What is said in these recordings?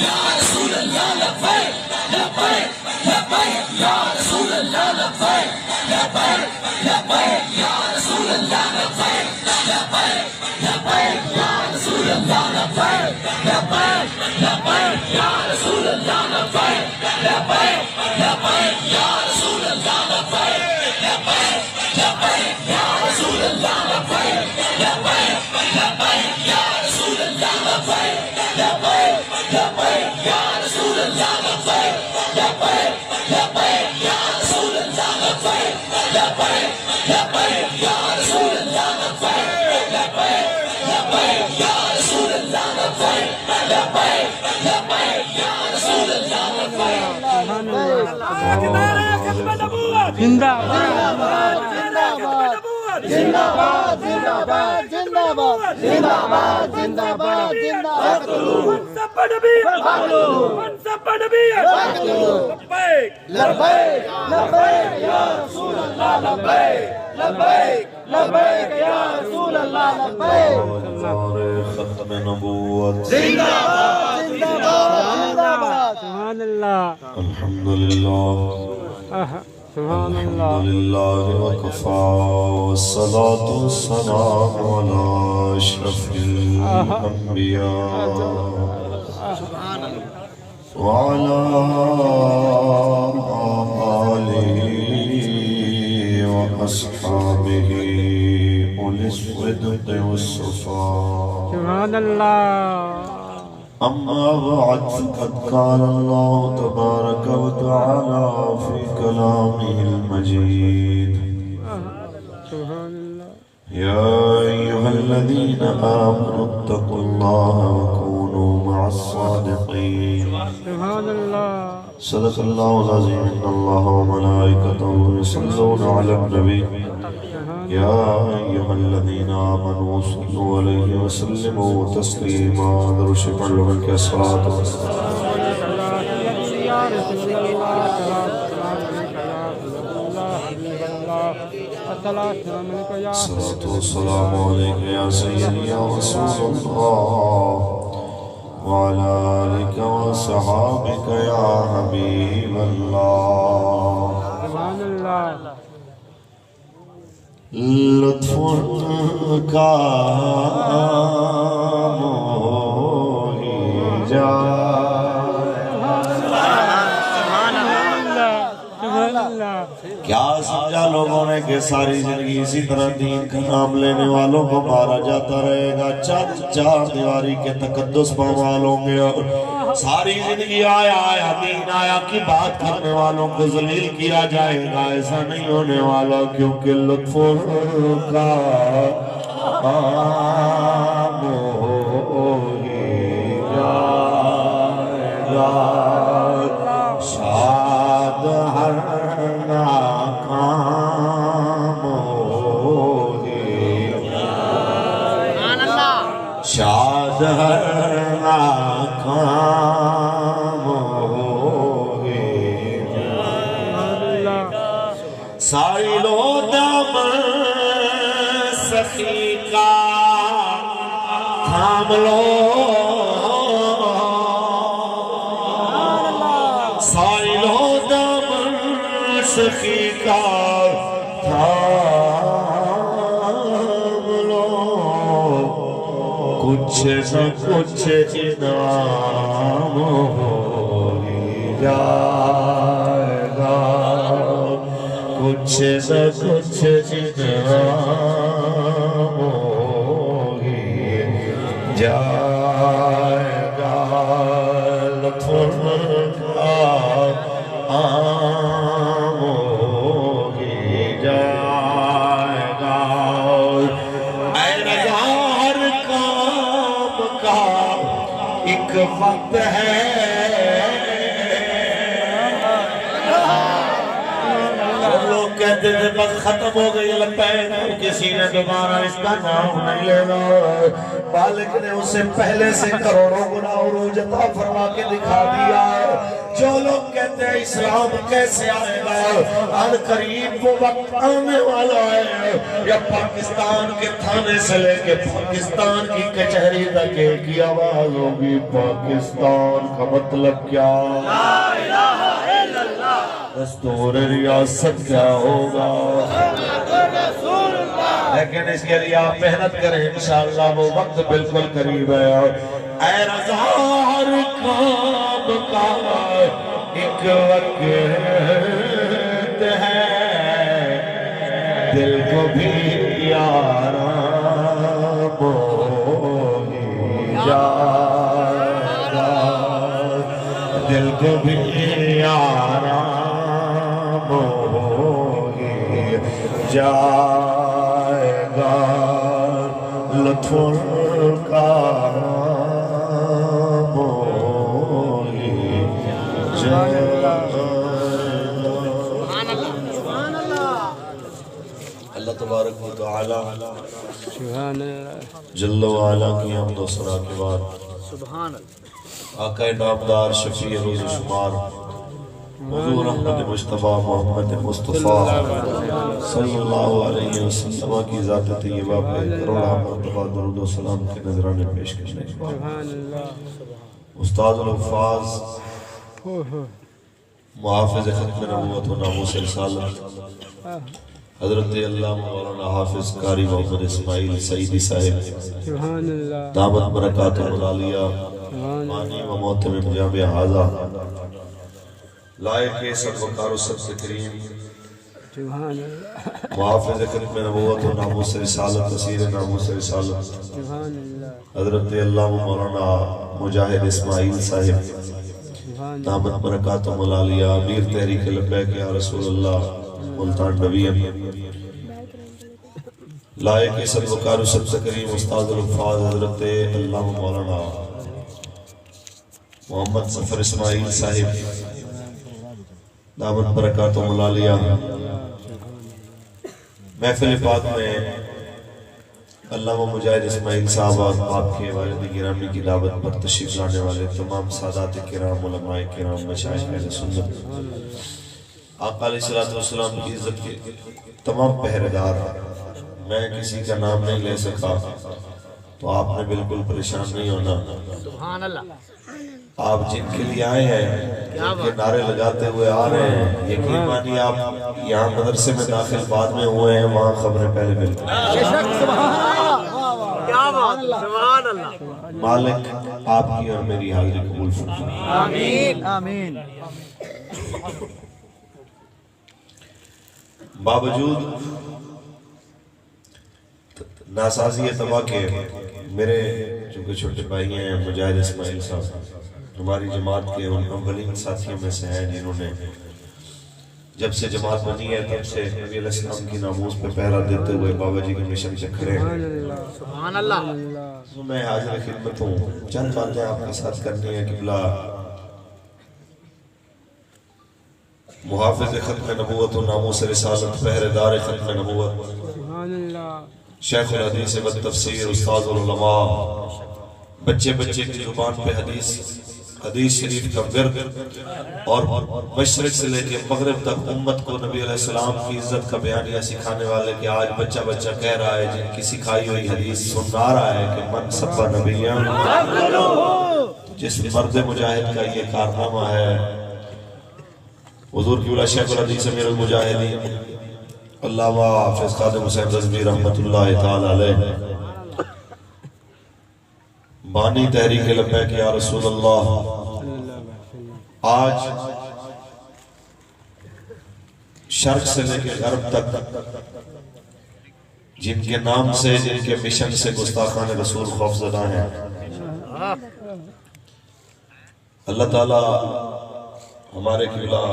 یا رسول اللہ لبیک لبیک لبیک یا رسول اللہ لبیک لبیک لبیک یا رسول اللہ لبیک لبیک لبیک یا رسول اللہ لبیک لبیک لبیک یا رسول اللہ لبیک لبیک لبیک یا رسول اللہ لبیک لبیک لبیک یا رسول اللہ لبیک لبیک لبیک یا رسول اللہ لبیک لبیک لبیک یا رسول اللہ لبیک لبیک لبیک یا رسول اللہ لبیک لبیک لبیک یا رسول اللہ لبیک لبیک لبیک یا رسول اللہ لبیک لبیک لبیک یا رسول اللہ لبیک زندہ زندہ باد زندہ باد زندہ باد زندہ باد زندہ باد زندہ باد لبیک لبیک یا رسول اللہ لبیک لبیک لبیک یا رسول اللہ لبیک ختم نبوت زندہ باد زندہ باد سبحان اللہ الحمدللہ سبحان اللہ الحمدللہ وکفا والصلاة والسلام على اشرف الانبیاء وعلى آلہ واصحابہ اولی الصدق والصفاء سبحان اللہ أما بعد فقد قال الله تبارك وتعالى في كلامه المجيد سبحان اللہ يا أيها الذين آمنوا اتقوا الله وكونوا مع الصادقين سبحان اللہ صدق الله العظيم إن الله وملائكته يصلون على النبي يا أيها الذين آمنوا صلوا عليه وسلموا تسليما درشق علمك الصلاة والسلام یا رسول اللہ الصلاة والسلام عليك يا سيدي يا رسول الله وعلى آلك وصحابك يا حبيب الله سبحان اللہ لطف کا موہی سبحان اللہ کیا سمجھا لوگوں نے کہ ساری زندگی اسی طرح دین کا نام لینے والوں کو مارا جاتا رہے گا، چار دیواری کے تقدس پامال ہوں گے، اور ساری زندگی آیا دین آیا کی بات کرنے والوں کو ذلیل کیا جائے گا؟ ایسا نہیں ہونے والا، کیونکہ لطف کا موہی جائے گا، شاد ہر ناکام ہوگی، شاد ہر ناکام ہوگی، ساری لو دامن سخی کا تھام لو، ساری لو دامن سخی کا تھام لو، کچھ نہ کچھ انعام ہو ہی جائے گا، کچھ نہ کچھ انعام ہو ہی جائے گا، لطف کا عام ہو ہی جائے گا، اے رضا ہر کام کا ایک وقت ہے، کہتے تھے بس ختم ہو گئی لبیک، کسی نے دوبارہ اس کا نام نہیں لینا۔ مالک نے اسے پہلے سے کروڑوں گنا عروج عطا فرما کے دکھا دیا۔ جو لوگ کہتے ہیں اسلام کیسے آئے گا، ان قریب وہ وقت آنے والا ہے یا پاکستان کے تھانے سے لے کے پاکستان کی کچہری تک ایک ہی آواز ہوگی، پاکستان کا مطلب کیا؟ لا الہ الا اللہ۔ دستور ریاست کیا ہوگا؟ لیکن اس کے لیے آپ محنت کریں، انشاءاللہ وہ وقت بالکل قریب ہے۔ اے رضا ہر کام کا ایک وقت ہے، دل کو بھی آرام ہو جائے گا، دل کو بھی آرام ہو جائے گا، لطف کا اللہ تبارک و تعالی سبحان اللہ جل وعلا کی حمد و ثنا کے بعد سبحان اللہ آقا نامدار شفیع روز شمار حضور احمد مجتبی محمد مصطفیٰ صلی اللہ علیہ وسلم کی ذات طیبہ پہ کروڑا مرتبہ درود و سلام کے نذرانے پیش کرنے سبحان اللہ استاد الحفاظ محافظ ختم نبوت و ناموس رسالت حضرت علامہ مولانا حافظ قاری محمد اسماعیل سعیدی صاحب سبحان اللہ دامت برکات العالیہ مانی و محتمم جامع حاضہ لائق صد وقار و سب کریم سبحان اللہ محافظ ختم نبوت و ناموس رسالت تسیر ناموس رسالت سبحان اللہ حضرت علامہ مولانا مجاہد اسماعیل صاحب سبحان دامت برکات العالیہ امیر تحریک لبیک یا رسول اللہ ملتان نبی لائق صد وقار و سب کریم استاد الحفاظ حضرت علامہ مولانا محمد ظفر اسماعیل صاحب دامت برکات العالیہ محفل پاک میں علامہ مجاہد اسماعیل صاحب آپ کے والد گرامی کی دعوت پر تشریف لانے والے تمام سادات کرام علماء کرام مشائخ اہل سنت آقا علیہ السلام کی عزت کے تمام پہرےدار میں کسی کا نام نہیں لے سکا تو آپ نے بالکل پریشان نہیں ہونا سبحان اللہ آپ جن کے لیے آئے ہیں جن کے نعرے لگاتے ہوئے آ رہے ہیں یقین مانی آپ یہاں مدرسے میں داخل بعد میں ہوئے ہیں وہاں خبریں پہلے ملتی مالک آپ کی اور میری حاضری قبول فرمائے آمین آمین باوجود ناسازی تباہ کے میرے جو کہ چھوٹے بھائی ہیں مجاہد اسماعیل صاحب ہماری جماعت کے ان اولین ساتھیوں میں سے ہیں جنہوں نے جب سے جماعت بنی ہے تب سے نبی علیہ السلام کی ناموس پہ پہرا دیتے ہوئے بابا جی کے مشن سے کھڑے ہیں سبحان اللہ میں حاضر خدمت ہوں چند باتیں آپ کے ساتھ کرنی ہے قبلہ محافظ ختم نبوت و ناموس رسالت پہرےدار ختم نبوت سبحان اللہ شیخ الحدیث و تفسیر استاد العلماء بچے بچے کی زبان پہ حدیث شریف کا ورد اور مشرق سے لے کے مغرب تک امت کو نبی علیہ السلام کی عزت کا بیانیہ سکھانے والے کہ آج بچہ بچہ کہہ رہا ہے جن کی سکھائی ہوئی حدیث سنا رہا ہے کہ من سبا نبیاں جس مرد مجاہد کا یہ کارنامہ ہے حضور کی بلا شیخ الحدیث امیر المجاہدین علامہ حافظ خادم حسین رضوی رحمت اللہ تعالی علیہ بانی تحریک لبیک یا رسول اللہ آج شرق سے لے کے غرب تک جن کے نام سے جن کے مشن سے گستاخان رسول خوفزدہ ہیں اللہ تعالی ہمارے قبلہ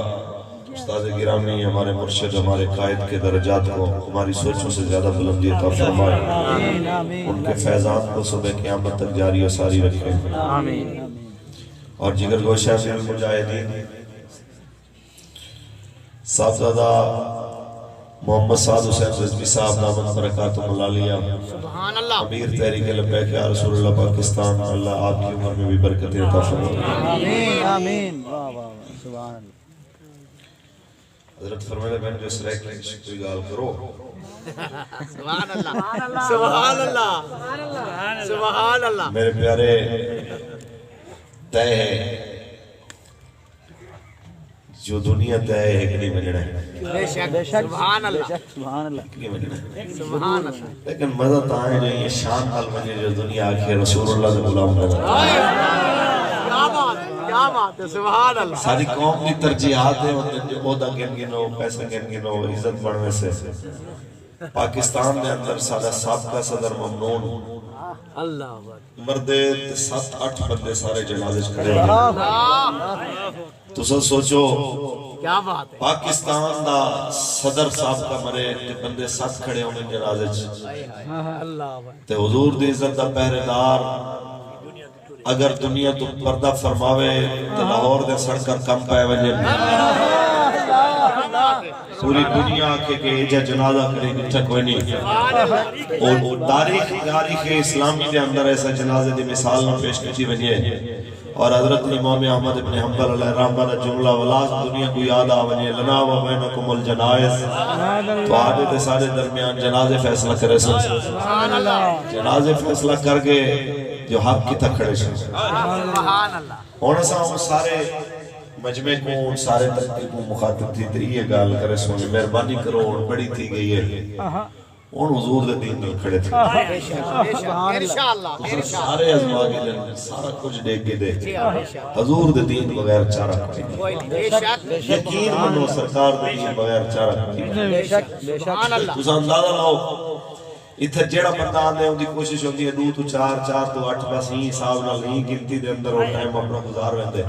استاد گرامی ہمارے مرشد ہمارے قائد کے درجات کو ہماری سوچوں سے زیادہ بلندی عطا فرمائے ان کے فیضان کو صبح قیامت تک جاری و ساری رکھے اور جگر گوشہ امیر المجاہدین صاحبزادہ محمد سعد حسین رضوی صاحب دامت برکاتہ ملالیہ سبحان اللہ امیر تحریک لبیک یا رسول اللہ پاکستان اللہ آپ کی عمر میں بھی برکت عطا فرمائے آمین آمین واہ واہ سبحان اللہ حضرت فرمائے میں جو سرائے کی کوئی گال کرو سبحان اللہ سبحان اللہ سبحان اللہ میرے پیارے طے ہے جو دنیا طے ہے ایک نہیں ملنا ہے بے شک سبحان اللہ سبحان اللہ نہیں ملنا ہے سبحان اللہ لیکن مزہ تو آئے جو یہ شان حال مجھے جو دنیا آکھے رسول اللہ سے غلام کرنا کیا بات ہے سبحان اللہ ساری قوم کی ترجیحات ہیں جو عہدہ گن گنو پیسہ گن گنو عزت بڑھنے سے پاکستان میں اندر سارا سابقہ صدر ممنون اللہ مردے 7-8 بندے سارے جنازے کھڑے ہوئے تو سب سوچو کیا بات ہے پاکستان دا صدر صاحب کا مرے تے بندے 7 کھڑے ہوئے جنازے اللہ تے حضور دی عزت دا پہرے دار اگر دنیا تو پردہ فرماوے تو لاہور دے سڑکر کم پائے وجہ پوری دنیا کے ایجا جنازہ کرے گٹھا کوئی نہیں اور تاریخ اسلامی دے اندر ایسا جنازے دی مثال نہ پیش کی وجہ اور حضرت امام احمد ابن حنبل علیہ الرحمہ دا جملہ ولاس دنیا کو یاد آوجہ لنا و بینکم الجنائز تو آدھے دے سارے درمیان جنازے فیصلہ کرے سن جنازے فیصلہ کر کے جو حق کی تک کھڑے سن ہونے سا ہم سارے مجمع کو سارے ترقی کو مخاطب تھی تو یہ گال کرے سونے مہربانی کرو بڑی تھی گئی ہے ان حضور دے دین دل کھڑے تھے سارے ازماغی لیں سارا کچھ دیکھ کے دے حضور دے دین بغیر چارہ کھڑی یقین منو سرکار دے دین بغیر چارہ کھڑی تو اندازہ لاؤ اتھے جیڑا پردان دے ان دی کوشش ہوتی ہے 2 تو 4 4 تو 8 بس ہی حساب نہ نہیں گنتی دے اندر وہ ٹائم اپنا گزار ویندے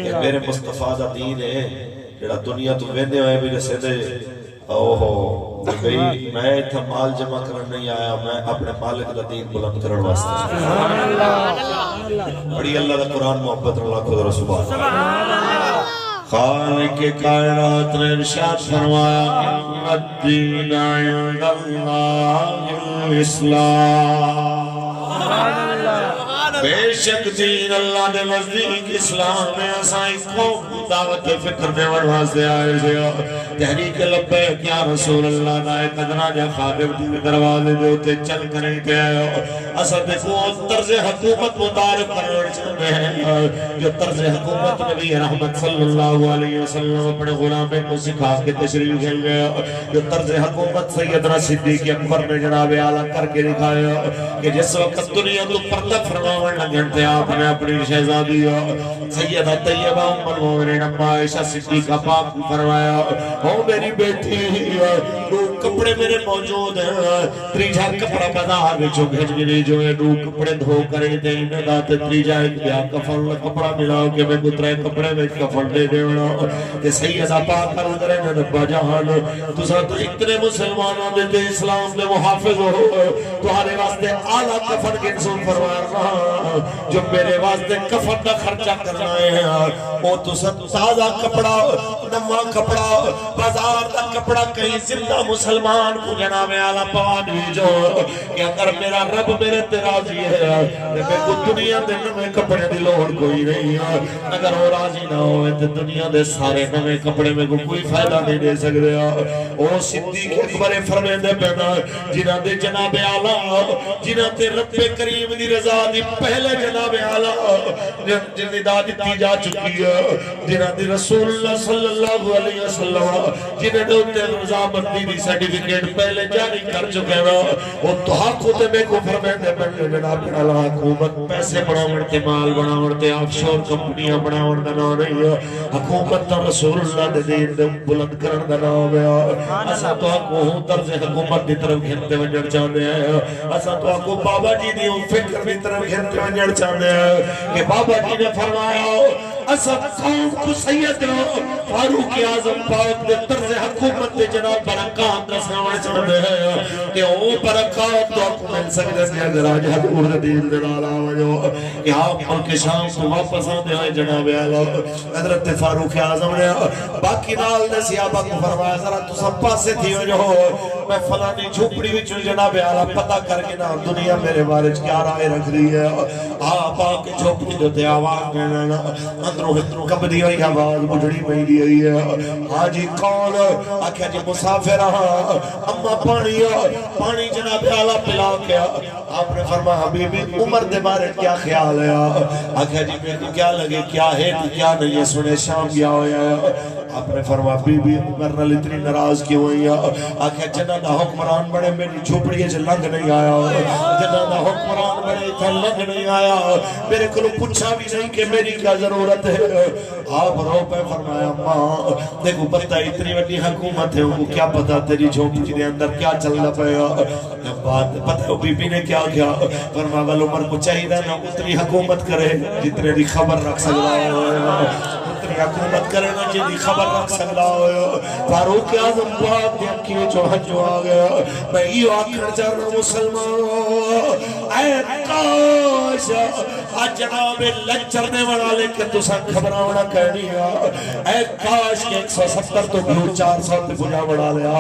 یہ میرے مصطفیٰ دا دین ہے جیڑا دنیا تو ویندے ہوئے بھی جسے دے اوہو میں اتھا مال جمع کرن نہیں آیا میں اپنے مالک دا دین بلند کرن واسطے بڑی اللہ دا قرآن محبت اللہ خود رسول خالق کائنات نے ارشاد فرمایا ان الدین عند اللہ الاسلام بے شک دین اللہ دے نزدیک اسلام میں اسائی قوم دعوت فکر دے واسطے آئے سے تحریک لبیک یا رسول اللہ نائے قدرہ جا خادم دی دروازے دے ہوتے چل کریں کے آئے اصل دیکھو طرز حکومت متعارف کرنے چاہتے ہیں جو طرز حکومت نبی رحمت صلی اللہ علیہ وسلم اپنے غلامے کو سکھا کے تشریف کھل گیا جو طرز حکومت سیدنا صدیق اکبر نے جناب اعلیٰ کر کے دکھایا کہ جس وقت دنیا تو پردہ فرماون لگن تھے آپ نے اپنی شہزادی سیدہ طیبہ ام المومنین اما عائشہ صدیقہ پاک فرمایا ہو میری بیٹی دو کپڑے میرے موجود ہیں تریجا کپڑا بازار وچوں بھیج گئی جو ہے دو کپڑے دھو کر دے نہ تے تریجا ایک بیا کفن کپڑا ملاو کہ میں گترے کپڑے وچ کفن دے دینا کہ سیدہ پاک فرمایا نے رب جہان تساں تو اتنے مسلمانوں دے اسلام دے محافظ ہو تمہارے واسطے اعلی کفن کے رسول فرمایا جو میرے واسطے کفن دا خرچہ کرنا ہے وہ تو سب تازہ کپڑا نواں کپڑا بازار دا کپڑا کہیں زندہ مسلمان کو جناب اعلیٰ پوان جو کہ اگر میرا رب میرے تے راضی ہے میں کو دنیا دے نوے کپڑے دی لوڑ کوئی نہیں ہے اگر وہ راضی نہ ہوئے تو دنیا دے سارے نوے کپڑے میں کوئی فائدہ نہیں دے سکتے او صدیق اکبر فرمیندے پیدا جنہ دے جناب اعلیٰ جنہ تے رب کریم دی رضا دی پہلے جناب اعلیٰ جن دی داد دی جا چکی ہے جنہ دی رسول اللہ صلی اللہ علیہ وسلم جنہ دے ہوتے رضا مندی دی سرٹیفکیٹ پہلے جاری کر چکے ہیں وہ تو حق ہوتے میں کو فرمیندے پہلے جناب اعلیٰ حکومت پیسے بڑھاوڑتے مال بڑھاوڑتے آف شور کمپنیاں بڑھاوڑتے نہ نہیں ہے حکومت تا رسول اللہ دے دین دے بلند کرن دا نہ ہویا اسا تو کو طرز حکومت دی طرف گھنتے ونجڑ چاہتے ہیں اسا تو کو بابا جی دی فکر دی طرف گھنتے ونجڑ چاہتے ہیں کہ بابا جی نے فرمایا اسد قوم کو سید فاروق اعظم پاک دے طرز حکومت دے جناب برکات رساونے چاہتے ہیں کہ وہ برکات تو آپ کو مل سکتے ہیں اگر آج حضور دین دلال آوجو کہ آپ ملک شام کو واپس آتے ہیں جناب اعلیٰ حضرت فاروق اعظم نے باقی نال نے صحابہ کو فرمایا ذرا تو سب پاسے تھی ہو جو میں فلانی جھوپڑی وچ جناب اعلیٰ پتہ کر کے نا دنیا میرے بارے کیا رائے رکھ دی ہے آپ آکے جھوپڑی دیتے آواز میں اندروں کبھی ہوئی آواز بجھڑی مہیلی ہوئی ہے آجی کون آکھا جی مسافر رہا اما پانی جناب اعلیٰ پلا کیا آپ نے فرمایا حبیبی عمر دے بارے کیا خیال ہے آکھا جی میں کیا لگے کیا ہے کیا نہیں ہے سنے شام گیا ہویا ہے آپ نے فرمایا بی بی عمر نال اتنی ناراض کیوں ہوئی ہے آکھا جنہ دا حکمران بڑے میری جھوپڑی ہے لنگ نہیں آیا جنہ دا حکمران بڑے اتھا لنگ نہیں آیا میرے کو پوچھا بھی نہیں کہ میری کیا ضرورت ہے آپ رو پہ فرمایا ماں دیکھو پتہ اتنی وڈی حکومت ہے ان کو کیا پتا تیری جھوپڑی دے اندر کیا چلنا پڑے گا بات پتہ بی بی نے کیا کیا فرمایا ول عمر کو چاہیے نا اتنی حکومت کرے جتنے دی خبر رکھ سکتا ہے حکومت کرے نا جی خبر رکھ سکتا ہو فاروق اعظم پاک دے اکھیوں جو ہنجو آ گیا میں یہ آکھر چاہنا مسلمان اے کاش جناب لچرنے والا لے کے تو سن خبرہ وڑا کہنی ہے اے کاش کہ 170 تو گھرو 400 تے بجا وڑا لیا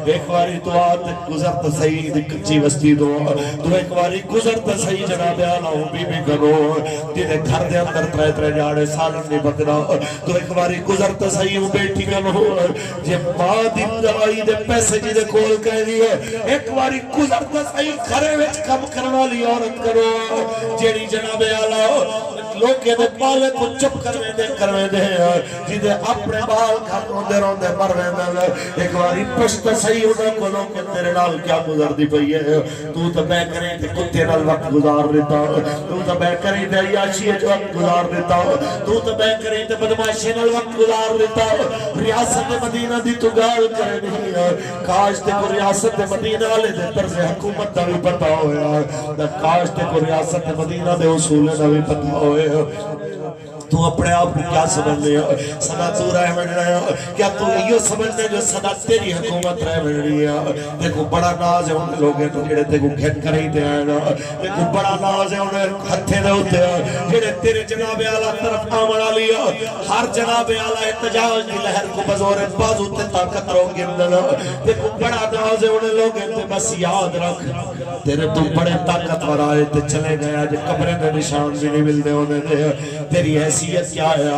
ایک باری تو آت گزرت صحیح کچی وستی دو تو ایک باری گزرت صحیح جناب آلہ ہوں بی بی کرو جنہیں گھر دے اندر ترے ترے جاڑے سالن نہیں بدنا تو ایک باری گزرتا صحیح ہوں بیٹھی کا نہ ہو جب ماں دی دوائی دے پیسے جی دے کول کہہ دی ہے ایک باری گزرتا صحیح گھرے وچ کم کرنا لی عورت کرو جیڑی جناب آلہ لوگ کے دے پالے کو چپ کروے دے جی دے اپنے بال گھر روندے روندے مروے دے ایک باری پشت صحیح ہونا کو لوگ کے تیرے نال کیا گزر دی پئی ہے تو بے کریں تے کتے نال وقت گزار دیتا تو بے کریں تے عیاشی وقت گزار دیتا تو بے کریں تے بدماشی نال وقت گزار دیتا ریاست مدینہ دی تو گال کرے نہیں کاش تے کو ریاست مدینہ والے دے طرز حکومت دا بھی پتہ ہویا کاش تے کو ریاست مدینہ دے اصول دا بھی پتہ ہویا تو اپنے آپ کو کیا سمجھ لیا سدا تو رہ مل رہا ہے کیا تو یہ سمجھ لے جو سدا تیری حکومت رہ مل رہی ہے دیکھو بڑا ناز ہے ان لوگیں تو جڑے تے کو گھٹ کر ہی دے آئے نا دیکھو بڑا ناز ہے انہیں ہتھے دے ہوتے ہیں جڑے تیرے جناب اعلیٰ طرف آمنا لیا ہر جناب اعلیٰ احتجاج کی لہر کو بزور بازو تے طاقت رو گردنا دیکھو بڑا ناز ہے انہیں لوگیں تے بس یاد رکھ تیرے تو بڑے طاقت ورائے تے چلے گیا جو قبریں دے نشان بھی نہیں مل دے ہونے دے تیری حیثیت کیا ہے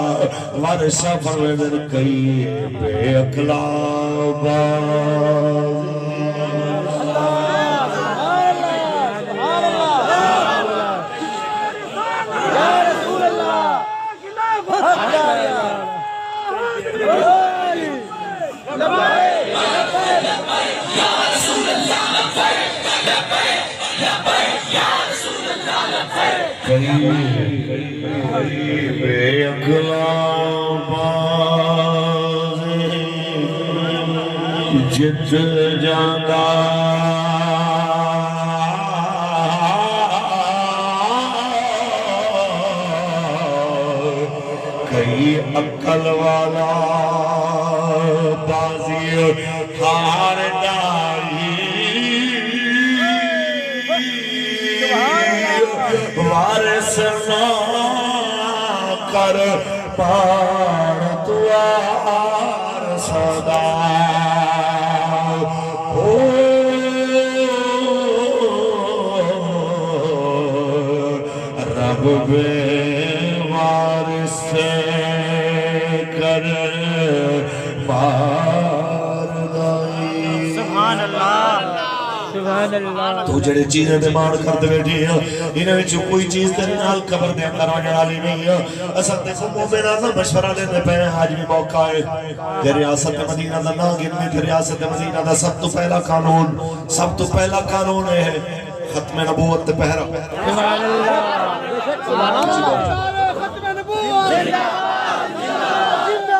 وارشہ فرمے دن کئی بے اقلاب بے اقلاب جت جانا کئی عقل والا بازی ہار ڈالی وارث نہ کر پار دوار صدا رب بے وارث کر پار دائی سبحان اللہ تو جڑے چیزیں دے مان کر دے بیٹھی ہیں انہیں وچ کوئی چیز تیرے نال قبر دے اندر آنے والی نہیں ہے اصل دیکھو مومنانہ مشورہ لیندے پے ہیں آج بھی موقع ہے کہ ریاست مدینہ دا نہ گننے کہ ریاست مدینہ دا سب تو پہلا قانون ہے ختم نبوت پہرا سبحان اللہ ختم نبوت زندہ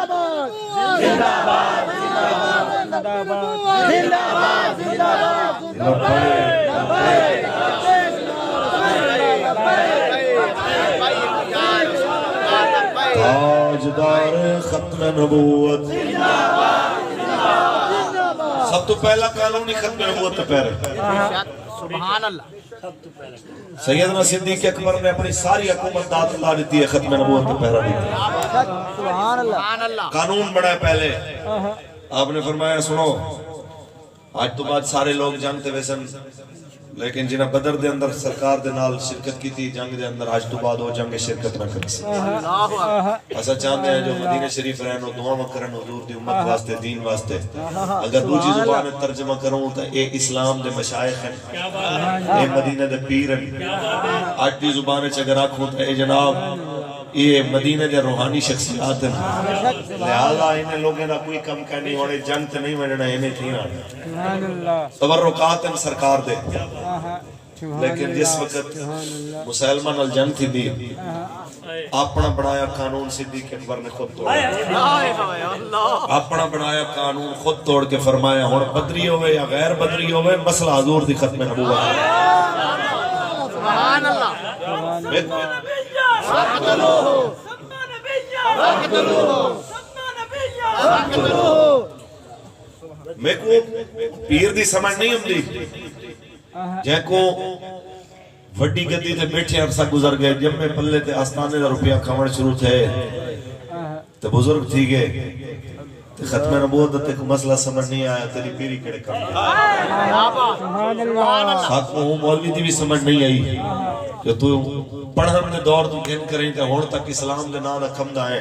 باد زندہ باد زندہ باد زندہ باد زندہ باد تاجدار ختم نبوت سب تو پہلا قانون ہی ختم نبوت پہ ہے سبحان اللہ سیدنا صدیق اکبر نے اپنی ساری حکومت دات اللہ دیتی ہے ختم نبوت پہ پہرا دیتی ہے سبحان اللہ قانون بڑا ہے پہلے آپ نے فرمایا سنو آج تو بعد سارے لوگ جانتے ویسن لیکن جنہ بدر دے اندر سرکار دے نال شرکت کی تھی جنگ دے اندر آج تو بعد وہ جنگ شرکت نہ کر سکتے ایسا چاہتے ہیں جو مدینہ شریف رہن و دعا کرن حضور دی امت واسطے دین واسطے اگر دوسری زبان ترجمہ کروں تو اے اسلام دے مشائخ ہیں اے مدینہ دے پیر ہیں آج دی زبان چگر آکھوں تو اے جناب یہ مدینہ دے روحانی شخصیات ہیں لہذا انہیں لوگوں نے کوئی کم کرنی ہونے جنگ تے نہیں بننا انہیں تھی نہ تبرکات ہیں سرکار دے لیکن جس وقت مسلمان الجنگ تھی دی اپنا بنایا قانون صدیق اکبر نے خود توڑا اپنا بنایا قانون خود توڑ کے فرمایا ہون بدری ہوئے یا غیر بدری ہوئے مسئلہ حضور دی ختم نبوت سبحان اللہ میں کو پیر دی سمجھ نہیں ہم دی جن کو وڈی گدی تے بیٹھے عرصہ گزر گئے جب میں پلے تے آستانے دا روپیہ کھاون شروع تھے تے بزرگ تھی گئے تے ختم نبوت تے کو مسئلہ سمجھ نہیں آیا تیری پیری کڑے کم ساتھ کو مولوی دی بھی سمجھ نہیں آئی جو تو پڑھن دے دور تو گھن کریں تے ہون تک اسلام دے نام کم دا ہے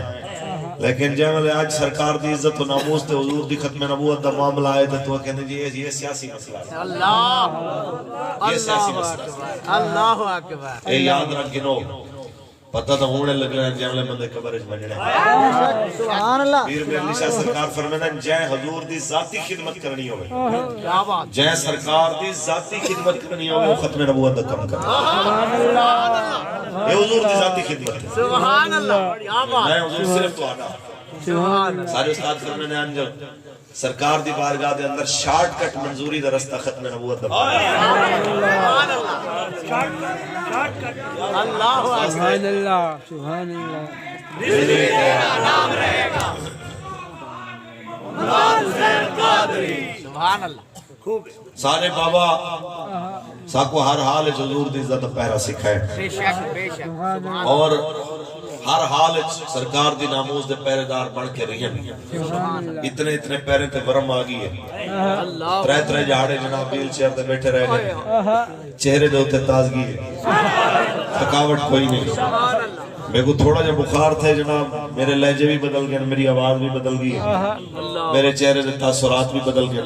لیکن جب آج سرکار دی عزت و ناموس تے حضور دی ختم نبوت دا معاملہ آئے تے تو کہنے جی یہ سیاسی مسئلہ ہے یہ سیاسی مسئلہ ہے اللہ اکبر اے یاد رکھ گنو پتہ تو ہونے لگ رہے ہیں جاملے مندے قبرش بننے سبحان اللہ پیر علی شاہ سرکار فرمائے جائے حضور دی ذاتی خدمت کرنی ہوئے جائے سرکار دی ذاتی خدمت کرنی ہوئے وہ ختم نبوت دا کم کرنا یہ حضور دی ذاتی خدمت ہے سبحان اللہ میں حضور صرف تو آنا سارے استاد فرمائے نے انجل سرکار دی بارگاہ دے اندر شارٹ کٹ منظوری دا رستہ ختم نبوت دا سبحان اللہ سبحان اللہ سبحان اللہ سارے بابا ساکو ہر حال حضور دی عزت پہرا سکھائے بے شک اور ہر حال سرکار دی ناموز دے پہرے دار بن کے رہی ہیں اتنے پہرے تے ورم آگئی ہے ترے جہاڑے جناب ویل چیئر تے بیٹھے رہ گئے چہرے دے ہوتے تازگی ہے تھکاوٹ کوئی نہیں میرے کو تھوڑا جا بخار تھے جناب میرے لہجے بھی بدل گئے میری آواز بھی بدل گئی میرے چہرے دے تاثرات بھی بدل گئے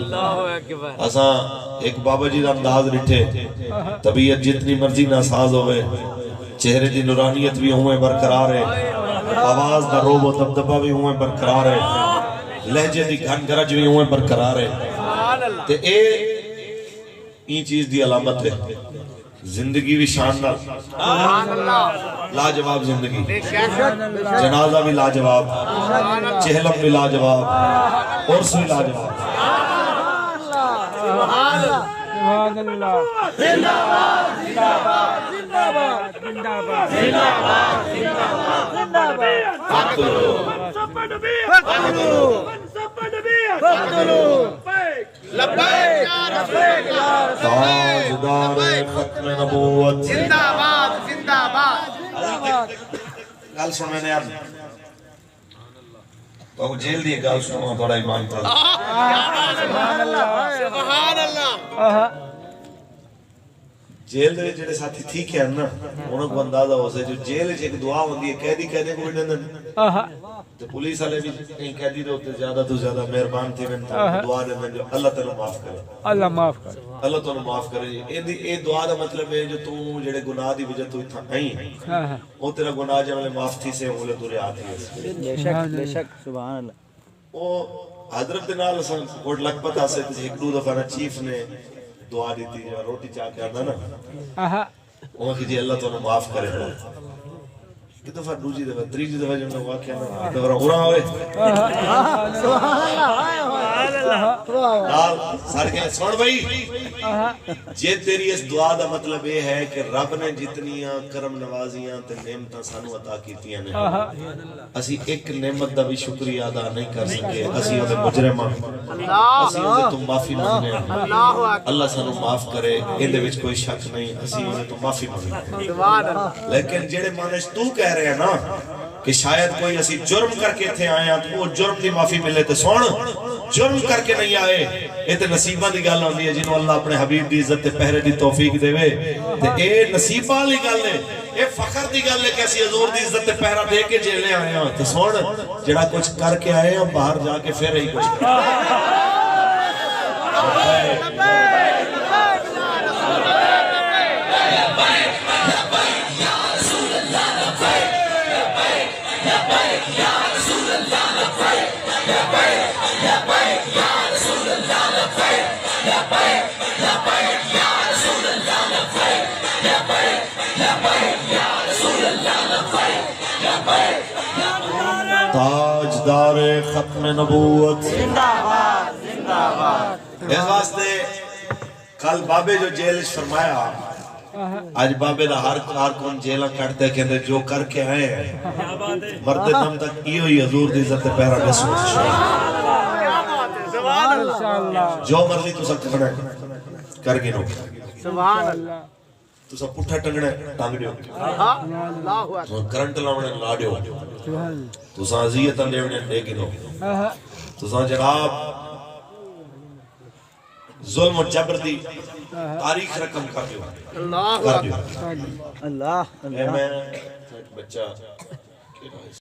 اساں ایک بابا جی دا انداز رٹھے طبیعت جتنی مرضی ناساز ہوئے چہرے دی نورانیت بھی ہوئے برقرار ہے آواز دا روب و دبدبہ بھی ہوئے برقرار ہے لہجے دی گھن گرج بھی ہوئے برقرار ہے تے این چیز دی علامت ہے زندگی بھی شاندار لاجواب زندگی جنازہ بھی لاجواب چہلم بھی لاجواب عرس بھی لاجواب سبحان اللہ زندہ باد زندہ باد زندہ باد زندہ باد زندہ باد زندہ باد لبیک یا رسول تاجدار ختم نبوت زندہ باد زندہ باد گل سن میں نے یار تو جیل دی گل سنو تھوڑا ایمان پر سبحان اللہ سبحان اللہ جیل دے جڑے ساتھی ٹھیک ہے نا انہاں کو اندازہ ہو سے جو جیل وچ ایک دعا ہوندی ہے قیدی کہنے کو بھی دندن تے پولیس والے بھی کہیں قیدی دے اوتے زیادہ تو زیادہ مہربان تھے میں دعا دے میں جو اللہ تعالی معاف کرے اللہ معاف کر اللہ تعالی معاف کرے اے دعا دا مطلب ہے جو تو جڑے گناہ دی وجہ تو ایتھا نہیں او تیرا گناہ جے معاف تھی سے اولے تورے آتی ہے بے شک سبحان اللہ او حضرت دے نال اساں کوٹ لکھپت آسے ایک دو دفعہ چیف نے دعا دیتی جو روٹی چاہ کے آنا نا وہ کہ جی اللہ تو نے معاف کرے کہ دفعہ دوجی دفعہ تریجی دفعہ جب نے واقعہ نا دفعہ اورا ہوئے نال سر کے سن بھائی جے تیری اس دعا دا مطلب یہ ہے کہ رب نے جتنیاں کرم نوازیاں تے نعمتاں سانو عطا کیتیاں نے اسی ایک نعمت دا بھی شکریہ ادا نہیں کر سکے اسی اودے مجرماں اسی اودے تو معافی مانگنے اللہ سانو معاف کرے اندے وچ کوئی شک نہیں اسی اودے تو معافی مانگنے لیکن جڑے مانش تو کہہ رہے ہیں نا کہ شاید کوئی اسی جرم کر کے تھے آئے ہیں تو وہ جرم دی معافی ملے تے سن جرم کر کے نہیں آئے یہ تے نصیبہ دی گل ہوندی ہے جنہوں اللہ اپنے حبیب دی عزت تے پہرے دی توفیق دے وے تے اے نصیبہ والی گل ہے اے فخر دی گل ہے کہ اسی حضور دی عزت تے پہرا دے کے جیلے آئے ہیں تے سن جڑا کچھ کر کے آئے ہیں باہر جا کے پھر ہی کچھ تاجدار ختم نبوت اس واسطے کل بابے جو جیل فرمایا آج بابے دا ہر کارکن جیلہ کٹتے کہتے جو کر کے آئے ہیں مرد دم تک یہ ہوئی حضور دی عزت پہرا نسو جو مرضی تو سب کھڑے کر گنو تو سب پٹھا ٹنگڑے ٹانگ دیو تو کرنٹ لاؤنے لا دیو تو سا عذیت اندیونے دے گنو تو سا جناب ظلم و جبر دی تاریخ رقم کر دیو اللہ اللہ میں بچہ